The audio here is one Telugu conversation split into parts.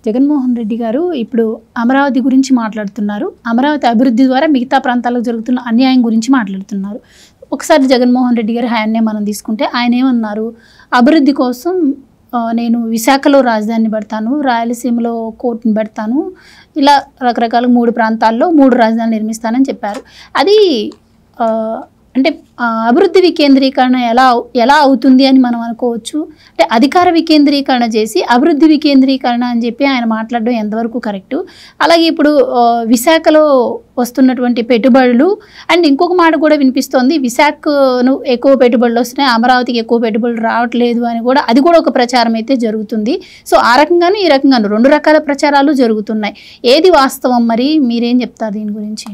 జగన్మోహన్ రెడ్డి గారు ఇప్పుడు అమరావతి గురించి మాట్లాడుతున్నారు. అమరావతి అభివృద్ధి ద్వారా మిగతా ప్రాంతాలకు జరుగుతున్న అన్యాయం గురించి మాట్లాడుతున్నారు. ఒకసారి జగన్మోహన్ రెడ్డి గారి హయాన్నే మనం తీసుకుంటే ఆయన ఏమన్నారు, అభివృద్ధి కోసం నేను విశాఖలో రాజధానిని పెడతాను, రాయలసీమలో కోర్టుని పెడతాను, ఇలా రకరకాల 3 ప్రాంతాల్లో 3 రాజధానులు నిర్మిస్తానని చెప్పారు. అది అంటే అభివృద్ధి వికేంద్రీకరణ ఎలా అవుతుంది అని మనం అనుకోవచ్చు. అంటే అధికార వికేంద్రీకరణ చేసి అభివృద్ధి వికేంద్రీకరణ అని చెప్పి ఆయన మాట్లాడడం ఎంతవరకు కరెక్టు. అలాగే ఇప్పుడు విశాఖలో వస్తున్నటువంటి పెట్టుబడులు అండ్ ఇంకొక మాట కూడా వినిపిస్తోంది, విశాఖను ఎక్కువ పెట్టుబడులు వస్తున్నాయి, అమరావతికి ఎక్కువ పెట్టుబడులు రావట్లేదు అని కూడా, అది కూడా ఒక ప్రచారం అయితే జరుగుతుంది. సో ఆ రకంగాను ఈ రకంగాను 2 రకాల ప్రచారాలు జరుగుతున్నాయి. ఏది వాస్తవం, మరి మీరేం చెప్తారు దీని గురించి?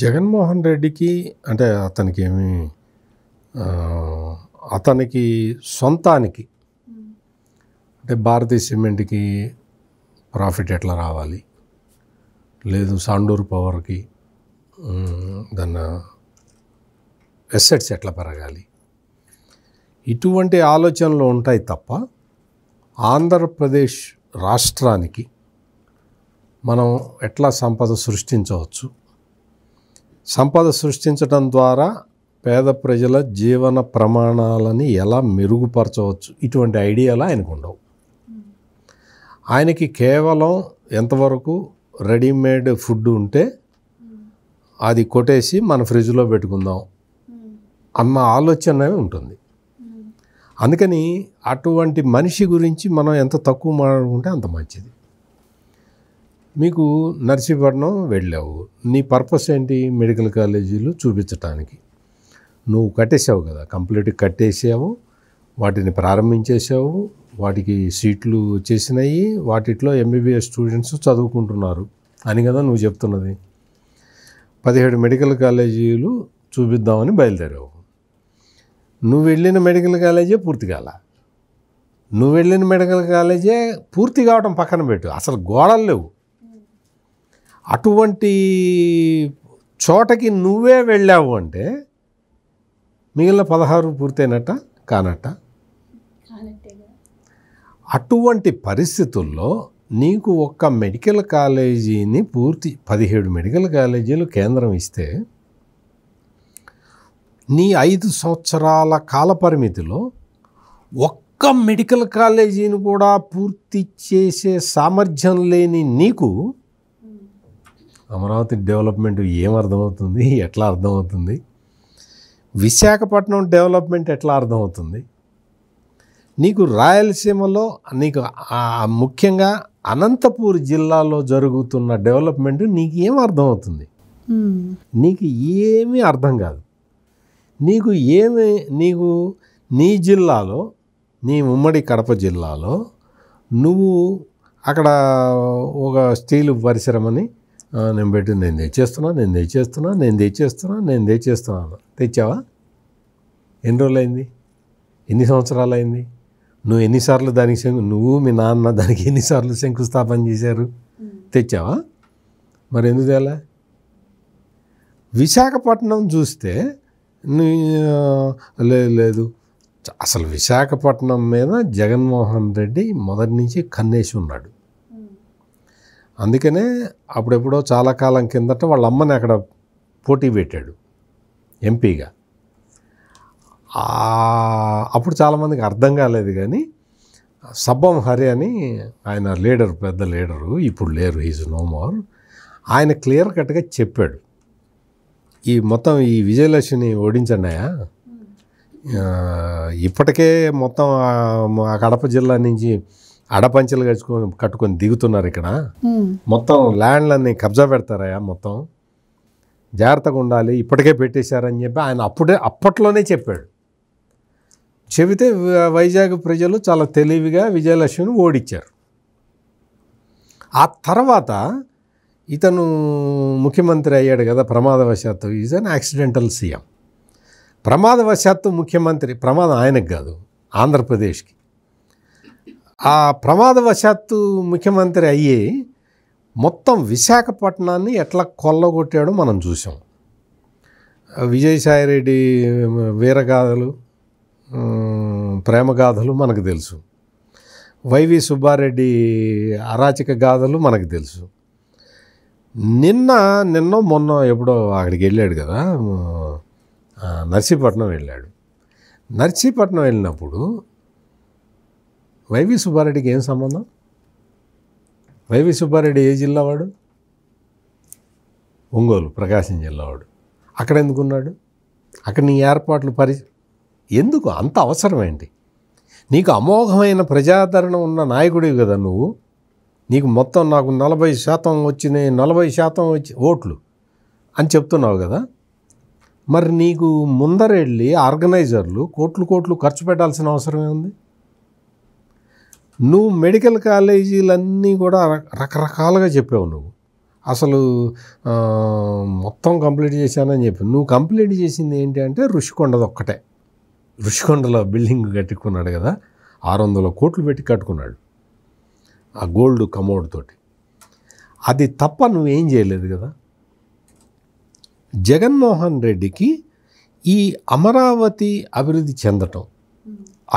జగన్మోహన్ రెడ్డికి అంటే అతనికి సొంతానికి అంటే భారతీయ సిమెంట్కి ప్రాఫిట్ ఎట్లా రావాలి, లేదు సాండూరు పవర్కి దాని ఎసెట్స్ ఎట్లా పెరగాలి, ఇటువంటి ఆలోచనలు ఉంటాయి తప్ప ఆంధ్రప్రదేశ్ రాష్ట్రానికి మనం ఎట్లా సంపద సృష్టించవచ్చు, సంపద సృష్టించడం ద్వారా పేద ప్రజల జీవన ప్రమాణాలని ఎలా మెరుగుపరచవచ్చు, ఇటువంటి ఐడియాలు ఆయనకు ఉండవు. ఆయనకి కేవలం ఎంతవరకు రెడీమేడ్ ఫుడ్ ఉంటే అది కొట్టేసి మన ఫ్రిడ్జ్లో పెట్టుకుందాం అన్న ఆలోచన ఉంటుంది. అందుకని అటువంటి మనిషి గురించి మనం ఎంత తక్కువ మాట్లాడుకుంటే అంత మంచిది. మీకు నర్సీపట్నం వెళ్ళావు, నీ పర్పస్ ఏంటి? మెడికల్ కాలేజీలు చూపించటానికి. నువ్వు కట్టేసావు కదా, కంప్లీట్గా కట్టేసావు, వాటిని ప్రారంభించేసావు, వాటికి సీట్లు వచ్చేసినాయి, వాటిలో ఎంబీబీఎస్ స్టూడెంట్స్ చదువుకుంటున్నారు అని కదా నువ్వు చెప్తున్నది. 17 మెడికల్ కాలేజీలు చూపిద్దామని బయలుదేరావు. నువ్వు వెళ్ళిన మెడికల్ కాలేజే పూర్తి కాల. నువ్వు వెళ్ళిన మెడికల్ కాలేజే పూర్తి కావడం పక్కన పెట్టు, అసలు గోడలు లేవు. అటువంటి చోటకి నువ్వే వెళ్ళావు అంటే మిగిలిన 16 పూర్తయినట్ట కానట్ట. అటువంటి పరిస్థితుల్లో నీకు ఒక్క మెడికల్ కాలేజీని 17 మెడికల్ కాలేజీలు కేంద్రం ఇస్తే నీ 5 సంవత్సరాల కాల పరిమితిలో ఒక్క మెడికల్ కాలేజీని కూడా పూర్తి చేసే సామర్థ్యం లేని నీకు అమరావతి డెవలప్మెంట్ ఏం అర్థమవుతుంది, ఎట్లా అర్థమవుతుంది? విశాఖపట్నం డెవలప్మెంట్ ఎట్లా అర్థమవుతుంది? నీకు రాయలసీమలో నీకు ముఖ్యంగా అనంతపూర్ జిల్లాలో జరుగుతున్న డెవలప్మెంట్ నీకు ఏం అర్థమవుతుంది? నీకు ఏమీ అర్థం కాదు. నీకు నీ జిల్లాలో, నీ ఉమ్మడి కడప జిల్లాలో నువ్వు అక్కడ ఒక స్టీల్ పరిశ్రమని నేను తెచ్చేస్తున్నాను. తెచ్చావా? ఎన్ని రోజులైంది? ఎన్ని సంవత్సరాలు అయింది? నువ్వు ఎన్నిసార్లు దానికి నువ్వు మీ నాన్న దానికి ఎన్నిసార్లు శంకుస్థాపన చేశారు? తెచ్చావా? మరి ఎందుకు తేలా? విశాఖపట్నం చూస్తే లేదు, అసలు విశాఖపట్నం మీద జగన్మోహన్ రెడ్డి మొదటి నుంచి కన్నేసి ఉన్నాడు. అందుకనే అప్పుడెప్పుడో చాలా కాలం కిందట వాళ్ళ అమ్మని అక్కడ పోటీ పెట్టాడు ఎంపీగా. అప్పుడు చాలామందికి అర్థం కాలేదు, కానీ సబ్బం హరి అని ఆయన లీడరు, పెద్ద లీడరు, ఇప్పుడు లేరు, ఈజ్ నో మోర్. ఆయన క్లియర్ కట్గా చెప్పాడు, ఈ మొత్తం ఈ విజయలక్ష్మిని ఓడించండియా, ఇప్పటికే మొత్తం ఆ కడప జిల్లా నుంచి అడపంచలు కట్టుకొని దిగుతున్నారు. ఇక్కడ మొత్తం ల్యాండ్లన్నీ కబ్జా పెడతారయా, మొత్తం జాగ్రత్తగా ఉండాలి, ఇప్పటికే పెట్టేశారని చెప్పి ఆయన అప్పట్లోనే చెప్పాడు. చెబితే వైజాగ్ ప్రజలు చాలా తెలివిగా విజయలక్ష్మిని ఓడించారు. ఆ తర్వాత ఇతను ముఖ్యమంత్రి అయ్యాడు కదా ప్రమాదవశాత్తు. Is an accidental CM. ప్రమాదవశాత్తు ముఖ్యమంత్రి, ప్రమాదం ఆయనకు కాదు, ఆంధ్రప్రదేశ్కి. ఆ ప్రమాదవశాత్తు ముఖ్యమంత్రి అయ్యి మొత్తం విశాఖపట్నాన్ని ఎట్లా కొల్లగొట్టాడో మనం చూసాం. విజయసాయిరెడ్డి వీరగాథలు, ప్రేమగాథలు మనకు తెలుసు. వైవి సుబ్బారెడ్డి అరాచక గాథలు మనకు తెలుసు. నిన్నో మొన్న ఎప్పుడో అక్కడికి వెళ్ళాడు కదా, నర్సీపట్నం వెళ్ళాడు. నర్సీపట్నం వెళ్ళినప్పుడు వైవి సుబ్బారెడ్డికి ఏం సంబంధం? వైవి సుబ్బారెడ్డి ఏ జిల్లా వాడు? ఒంగోలు, ప్రకాశం జిల్లా వాడు. అక్కడ ఎందుకున్నాడు? అక్కడ నీ ఏర్పాట్లు ఎందుకు అంత అవసరం ఏంటి? నీకు అమోఘమైన ప్రజాదరణ ఉన్న నాయకుడివి కదా నువ్వు. నీకు మొత్తం నాకు 40% వచ్చినాయి, 40% వచ్చి ఓట్లు అని చెప్తున్నావు కదా. మరి నీకు ముందరెళ్ళి ఆర్గనైజర్లు కోట్లు ఖర్చు పెట్టాల్సిన అవసరమే ఉంది. నువ్వు మెడికల్ కాలేజీలన్నీ కూడా రకరకాలుగా చెప్పావు. నువ్వు అసలు మొత్తం కంప్లీట్ చేశానని చెప్పి నువ్వు కంప్లీట్ చేసింది ఏంటి అంటే ఋషికొండది ఒక్కటే. ఋషికొండలో బిల్డింగ్ కట్టుకున్నాడు కదా, 600 కోట్లు పెట్టి కట్టుకున్నాడు ఆ గోల్డ్ కమోడ్ తోటి. అది తప్ప నువ్వేం చేయలేదు కదా. జగన్మోహన్ రెడ్డికి ఈ అమరావతి అభివృద్ధి చెందటం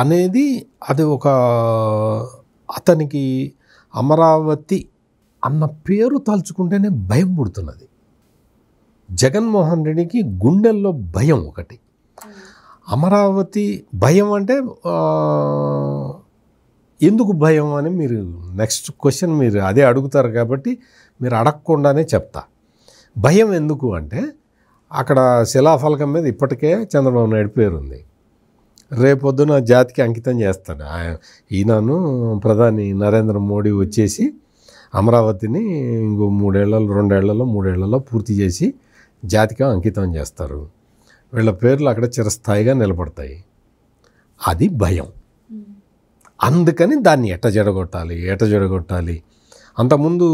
అనేది అది ఒక అతనికి అమరావతి అన్న పేరు తలుచుకుంటేనే భయం పుడుతున్నది. జగన్మోహన్ రెడ్డికి గుండెల్లో భయం ఒకటి. అమరావతి భయం అంటే ఎందుకు భయం అని మీరు నెక్స్ట్ క్వశ్చన్ మీరు అదే అడుగుతారు కాబట్టి మీరు అడగకుండానే చెప్తా. భయం ఎందుకు అంటే అక్కడ శిలాఫలకం మీద ఇప్పటికే చంద్రబాబు నాయుడు పేరు ఉంది. రేపొద్దున జాతికి అంకితం చేస్తాడు. ఈయనను ప్రధాని నరేంద్ర మోడీ వచ్చేసి అమరావతిని ఇంకో 2 ఏళ్లలో పూర్తి చేసి జాతికి అంకితం చేస్తారు. వీళ్ళ పేర్లు అక్కడ చిరస్థాయిగా నిలబడతాయి. అది భయం. అందుకని దాన్ని ఎట్ట జడగొట్టాలి. అంతకుముందు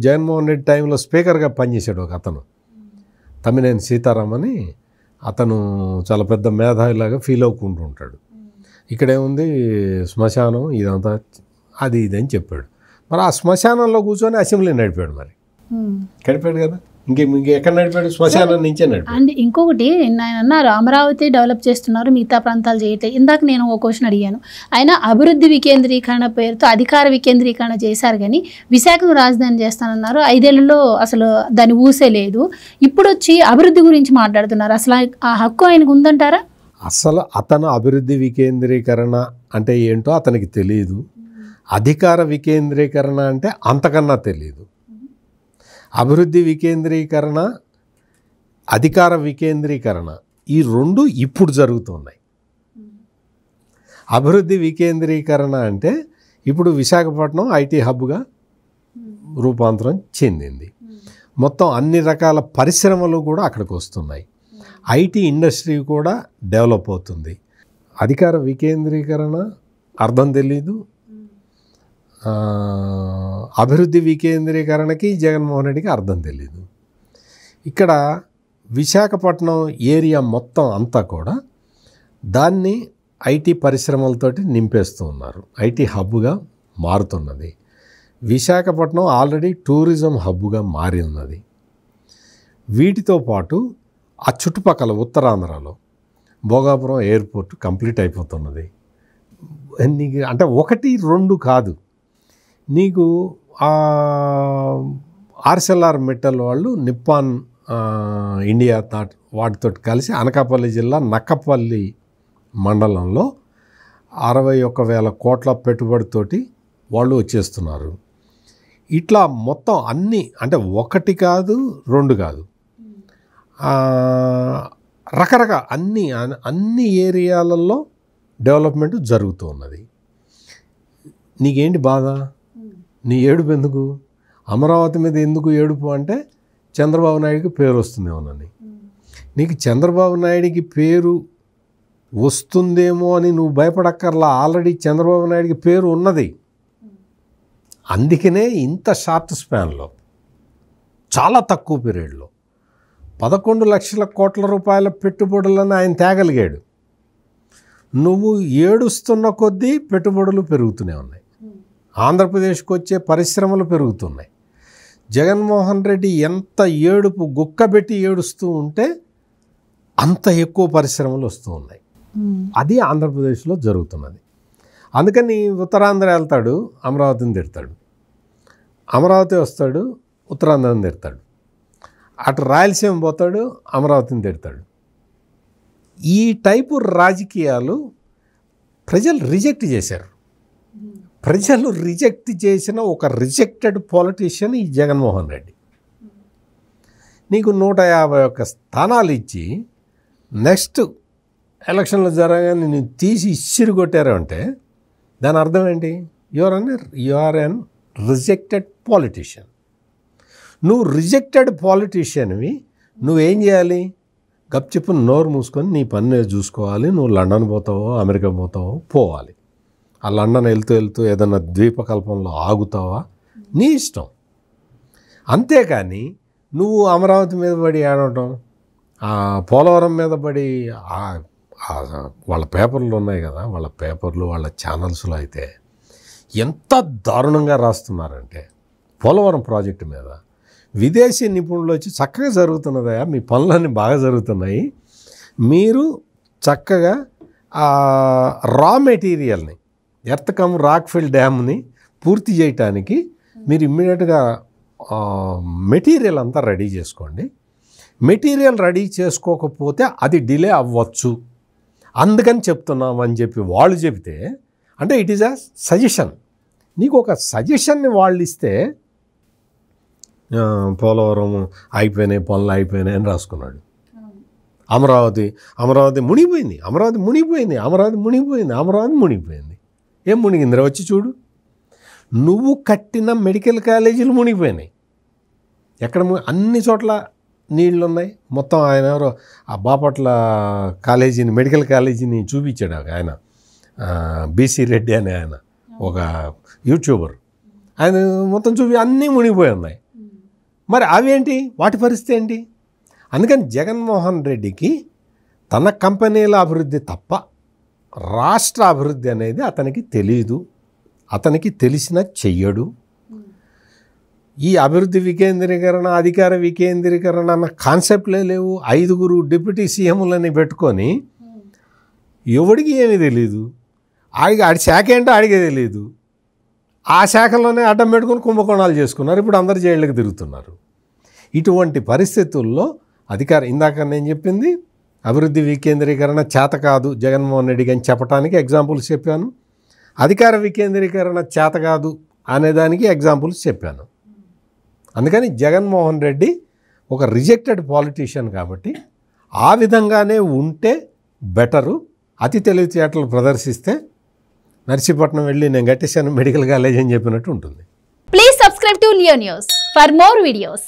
జగన్మోహన్ రెడ్డి టైంలో స్పీకర్గా పనిచేశాడు ఒక అతను, తమ్మినేని సీతారాం అని. అతను చాలా పెద్ద మేధావిలాగా ఫీల్ అవుకుంటూ ఉంటాడు. ఇక్కడేముంది శ్మశానం ఇదంతా అది ఇది అని చెప్పాడు. మరి ఆ శ్మశానంలో కూర్చొని అసెంబ్లీ నడిపాడు. మరి గడిపాడు కదా, ఇంకెక్కడ నడిపాడు? శ్మశానం నుంచే నడిపాడు. అండ్ ఇంకొకటి ఆయన అన్నారు అమరావతి డెవలప్ చేస్తున్నారు, మిగతా ప్రాంతాలు చేయట్లేదు. ఇందాక నేను ఒక క్వశ్చన్ అడిగాను. ఆయన అభివృద్ధి వికేంద్రీకరణ పేరుతో అధికార వికేంద్రీకరణ చేశారు, కానీ విశాఖను రాజధాని చేస్తానన్నారు. 5 ఏళ్లలో అసలు దాని ఊసే లేదు. ఇప్పుడు వచ్చి అభివృద్ధి గురించి మాట్లాడుతున్నారు. అసలు ఆ హక్కు ఆయనకు ఉందంటారా? అసలు అతను అభివృద్ధి వికేంద్రీకరణ అంటే ఏంటో అతనికి తెలియదు. అధికార వికేంద్రీకరణ అంటే అంతకన్నా తెలియదు. అభివృద్ధి వికేంద్రీకరణ, అధికార వికేంద్రీకరణ ఈ రెండు ఇప్పుడు జరుగుతున్నాయి. అభివృద్ధి వికేంద్రీకరణ అంటే ఇప్పుడు విశాఖపట్నం ఐటీ హబ్గా రూపాంతరం చెందింది. మొత్తం అన్ని రకాల పరిశ్రమలు కూడా అక్కడికి వస్తున్నాయి. ఐటీ ఇండస్ట్రీ కూడా డెవలప్ అవుతుంది. అధికార వికేంద్రీకరణ అర్థం తెలీదు. అభివృద్ధి వికేంద్రీకరణకి జగన్మోహన్ రెడ్డికి అర్థం తెలీదు. ఇక్కడ విశాఖపట్నం ఏరియా మొత్తం అంతా కూడా దాన్ని ఐటీ పరిశ్రమలతోటి నింపేస్తూ ఉన్నారు. ఐటీ హబ్గా మారుతున్నది. విశాఖపట్నం ఆల్రెడీ టూరిజం హబ్గా మారి ఉన్నది. వీటితో పాటు ఆ చుట్టుపక్కల ఉత్తరాంధ్రలో భోగాపురం ఎయిర్పోర్ట్ కంప్లీట్ అయిపోతున్నది. అంటే 1-2 కాదు. నీకు ఆర్సెల్ఆర్ మెటల్ వాళ్ళు నిప్పాన్ ఇండియా వాటితో కలిసి అనకాపల్లి జిల్లా నక్కపల్లి మండలంలో 61,000 కోట్ల పెట్టుబడితోటి వాళ్ళు వచ్చేస్తున్నారు. ఇట్లా మొత్తం అన్నీ అంటే 1 కాదు 2 కాదు, రకరకాల అన్ని ఏరియాలలో డెవలప్మెంట్ జరుగుతూ ఉన్నది. నీకేంటి బాధ? నీ ఏడుపు ఎందుకు? అమరావతి మీద ఎందుకు ఏడుపు అంటే చంద్రబాబు నాయుడికి పేరు వస్తుందేమోనని. నీకు చంద్రబాబు నాయుడికి పేరు వస్తుందేమో అని నువ్వు భయపడక్కర్లా. ఆల్రెడీ చంద్రబాబు నాయుడికి పేరు ఉన్నది. అందుకనే ఇంత షార్ట్ స్పాన్లో చాలా తక్కువ పీరియడ్లో 11 లక్షల కోట్ల రూపాయల పెట్టుబడులను ఆయన తేగలిగాడు. నువ్వు ఏడుస్తున్న కొద్దీ పెట్టుబడులు పెరుగుతూనే ఉన్నాయి. ఆంధ్రప్రదేశ్కి వచ్చే పరిశ్రమలు పెరుగుతున్నాయి. జగన్మోహన్ రెడ్డి ఎంత ఏడుపు గుక్కబెట్టి ఏడుస్తూ ఉంటే అంత ఎక్కువ పరిశ్రమలు వస్తూ ఉన్నాయి. అది ఆంధ్రప్రదేశ్లో జరుగుతున్నది. అందుకని ఉత్తరాంధ్ర వెళ్తాడు, అమరావతిని తిడతాడు. అమరావతి వస్తాడు, ఉత్తరాంధ్రని తిడతాడు. అటు రాయలసీమ పోతాడు, అమరావతిని తిడతాడు. ఈ టైపు రాజకీయాలు ప్రజలు రిజెక్ట్ చేశారు. ప్రజలు రిజెక్ట్ చేసిన ఒక రిజెక్టెడ్ పొలిటీషియన్ ఈ జగన్మోహన్ రెడ్డి. నీకు 151 స్థానాలు ఇచ్చి నెక్స్ట్ ఎలక్షన్లు జరగానే నేను తీసి ఇసిరి కొట్టారు అంటే దాని అర్థం ఏంటి? You are an rejected politician. నువ్వు రిజెక్టెడ్ పాలిటీషియన్వి నువ్వేం చేయాలి? గప్చిప్పు నోరు మూసుకొని నీ పని చూసుకోవాలి. నువ్వు లండన్ పోతావో అమెరికా పోతావో పోవాలి. ఆ లండన్ వెళ్తూ ఏదన్నా ద్వీపకల్పంలో ఆగుతావా నీ ఇష్టం. అంతేకాని నువ్వు అమరావతి మీద పడి ఆడటం, పోలవరం మీద పడి వాళ్ళ పేపర్లు ఉన్నాయి కదా, వాళ్ళ పేపర్లు వాళ్ళ ఛానల్స్లో అయితే ఎంత దారుణంగా రాస్తున్నారంటే పోలవరం ప్రాజెక్టు మీద విదేశీ నిపుణులు వచ్చి చక్కగా జరుగుతున్నదా, మీ పనులన్నీ బాగా జరుగుతున్నాయి, మీరు చక్కగా రా మెటీరియల్ని ఎర్త్ కమ్ రాక్ఫిల్ డ్యామ్ని పూర్తి చేయటానికి మీరు ఇమ్మీడియట్గా మెటీరియల్ అంతా రెడీ చేసుకోండి. మెటీరియల్ రెడీ చేసుకోకపోతే అది డిలే అవ్వచ్చు, అందుకని చెప్తున్నామని చెప్పి వాళ్ళు చెబితే, అంటే ఇట్ ఈజ్ అ సజెషన్. నీకు ఒక సజెషన్ని వాళ్ళు ఇస్తే పోలవరం అయిపోయినాయి, పనులు అయిపోయినాయి అని రాసుకున్నాడు. అమరావతి మునిగిపోయింది, అమరావతి మునిగిపోయింది. ఏం మునిగిందిరా వచ్చి చూడు. నువ్వు కట్టిన మెడికల్ కాలేజీలు మునిగిపోయినాయి. ఎక్కడ అన్ని చోట్ల నీళ్ళు ఉన్నాయి. మొత్తం ఆయన ఎవరో ఆ బాపట్ల కాలేజీని, మెడికల్ కాలేజీని చూపించాడు ఆయన, బీసీ రెడ్డి అనే ఆయన, ఒక యూట్యూబర్. ఆయన మొత్తం అన్నీ మునిగిపోయి ఉన్నాయి. మరి అవేంటి, వాటి పరిస్థితి ఏంటి? అందుకని జగన్మోహన్ రెడ్డికి తన కంపెనీల అభివృద్ధి తప్ప రాష్ట్ర అభివృద్ధి అనేది అతనికి తెలియదు, అతనికి తెలిసినా చెయ్యడు. ఈ అభివృద్ధి వికేంద్రీకరణ, అధికార వికేంద్రీకరణ అన్న కాన్సెప్ట్లే లేవు. 5 డిప్యూటీ సీఎంలని పెట్టుకొని ఎవడికి ఏమీ తెలియదు. ఆడి శాఖ ఏంటో ఆడికే తెలియదు. ఆ శాఖలోనే అడ్డం పెట్టుకొని కుంభకోణాలు చేసుకున్నారు. ఇప్పుడు అందరు జైళ్ళకి తిరుగుతున్నారు. ఇటువంటి పరిస్థితుల్లో ఇందాక నేను చెప్పింది అభివృద్ధి వికేంద్రీకరణ చేత కాదు జగన్మోహన్ రెడ్డికి అని చెప్పడానికి ఎగ్జాంపుల్స్ చెప్పాను. అధికార వికేంద్రీకరణ చేత కాదు అనేదానికి ఎగ్జాంపుల్స్ చెప్పాను. అందుకని జగన్మోహన్ రెడ్డి ఒక రిజెక్టెడ్ పాలిటీషియన్ కాబట్టి ఆ విధంగానే ఉంటే బెటరు. అతి తెలివితేటలు ప్రదర్శిస్తే నర్సీపట్నం వెళ్ళి నేను కట్టేశాను మెడికల్ కాలేజ్ అని చెప్పినట్టు ఉంటుంది. Please subscribe to Leo news for more videos.